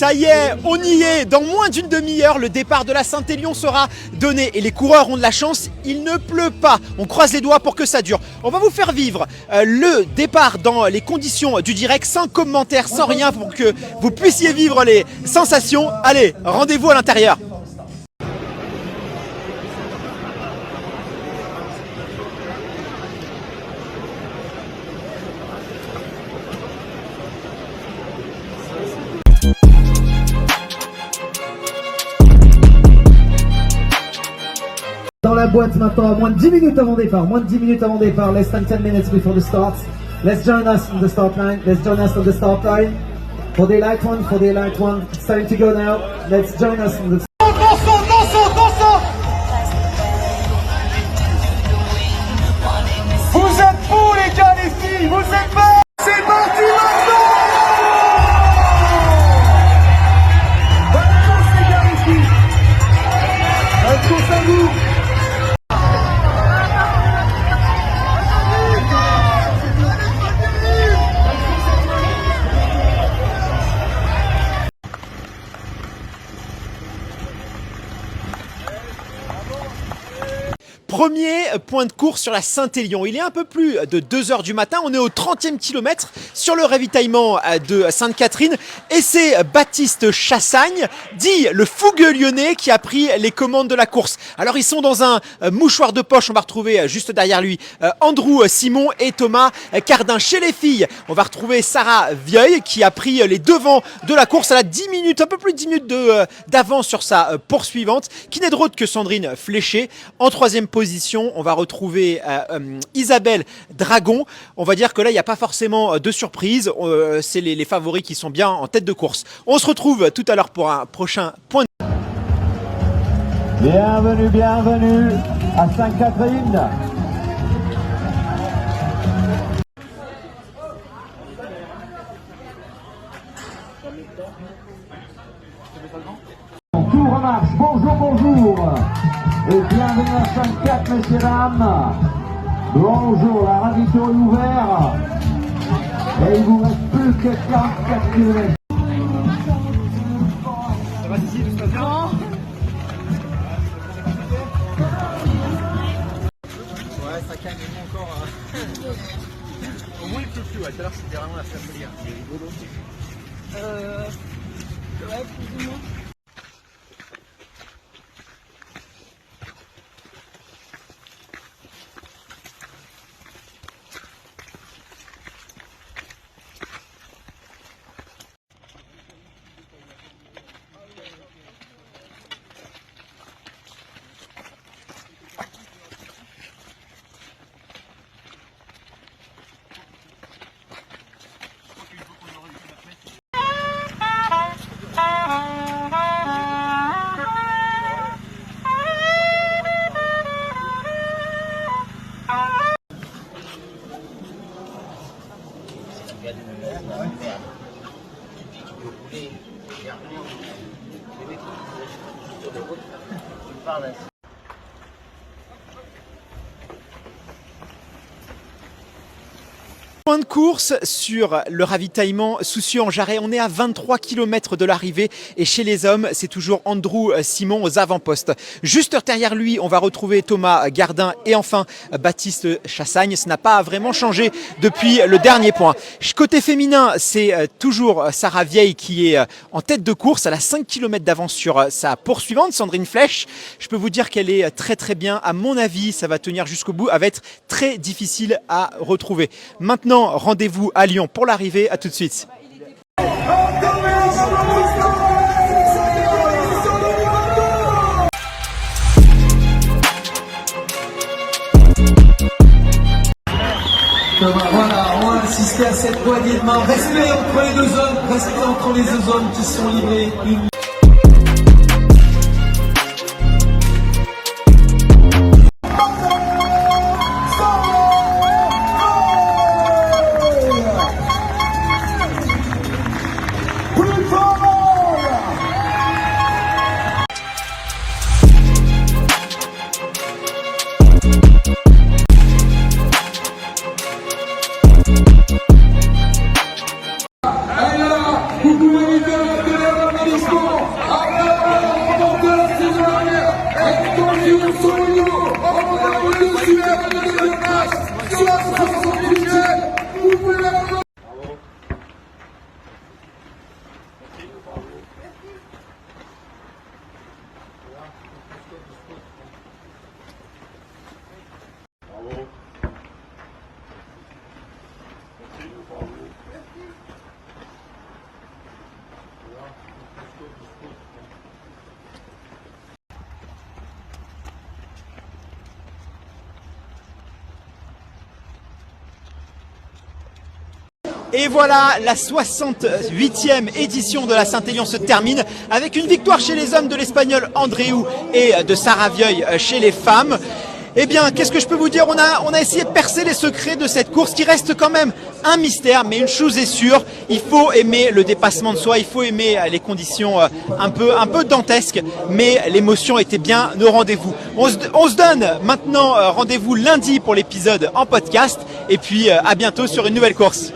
Ça y est, on y est. Dans moins d'une demi-heure, le départ de la Saint-Élion sera donné et les coureurs ont de la chance, il ne pleut pas. On croise les doigts pour que ça dure. On va vous faire vivre le départ dans les conditions du direct, sans commentaires, sans rien, pour que vous puissiez vivre les sensations. Allez, rendez-vous à l'intérieur. Dans la boîte maintenant, moins de 10 minutes avant départ, less than 10 minutes before the start. Let's join us on the start line, For the light one, it's time to go now. Let's join us on the Vous êtes fous les gars, les filles, vous êtes pas. C'est parti maintenant. Bonne course les gars, les filles. Bonne course à vous. Premier point de course sur la Saint-Élion. Il est un peu plus de 2 h du matin. On est au 30e kilomètre sur le ravitaillement de Sainte-Catherine. Et c'est Baptiste Chassagne, dit le fougueux lyonnais, qui a pris les commandes de la course. Alors ils sont dans un mouchoir de poche. On va retrouver juste derrière lui Andrew Simon et Thomas Cardin. Chez les filles, on va retrouver Sarah Vieuil qui a pris les devants de la course. Elle a 10 minutes, un peu plus de 10 minutes d'avance sur sa poursuivante, qui n'est autre que Sandrine Fléché. En 3e position, on va retrouver Isabelle Dragon. On va dire que là, il n'y a pas forcément de surprise. C'est les favoris qui sont bien en tête de course. On se retrouve tout à l'heure pour un prochain point. Bienvenue à Sainte-Catherine. Tout remarche, bonjour. Et bienvenue à Sainte-Catherine, messieurs, dames. Bonjour, la ravito est ouverte. Et il vous reste plus que 44 km. Ça va, Cici, tout se passe bien ? Ouais, ça calme encore. Au moins, il pleut plus. Ouais, tout à l'heure, c'était vraiment la folie. C'est rigolo. Ouais, plus ou moins. Point de course sur le ravitaillement Soucieux-en-Jarret. On est à 23 km de l'arrivée et chez les hommes, c'est toujours Andrew Simon aux avant-postes. Juste derrière lui, on va retrouver Thomas Gardin et enfin Baptiste Chassagne. Ça n'a pas vraiment changé depuis le dernier point. Côté féminin, c'est toujours Sarah Vieille qui est en tête de course. Elle a 5 km d'avance sur sa poursuivante, Sandrine Flèche. Je peux vous dire qu'elle est très très bien. À mon avis, ça va tenir jusqu'au bout. Elle va être très difficile à retrouver. Maintenant, rendez-vous à Lyon pour l'arrivée. À tout de suite. Voilà, on va assister à cette poignée de main. Respect entre les deux hommes, respect entre les deux hommes qui sont livrés. Vous pouvez lui faire la Et voilà, la 68e édition de la Saint-Élion se termine avec une victoire chez les hommes de l'Espagnol Andreu et de Sarah Vieuil chez les femmes. Eh bien, qu'est-ce que je peux vous dire, on a essayé de percer les secrets de cette course qui reste quand même un mystère, mais une chose est sûre, il faut aimer le dépassement de soi, il faut aimer les conditions un peu dantesques, mais l'émotion était bien au rendez-vous. On se donne maintenant rendez-vous lundi pour l'épisode en podcast, et puis à bientôt sur une nouvelle course.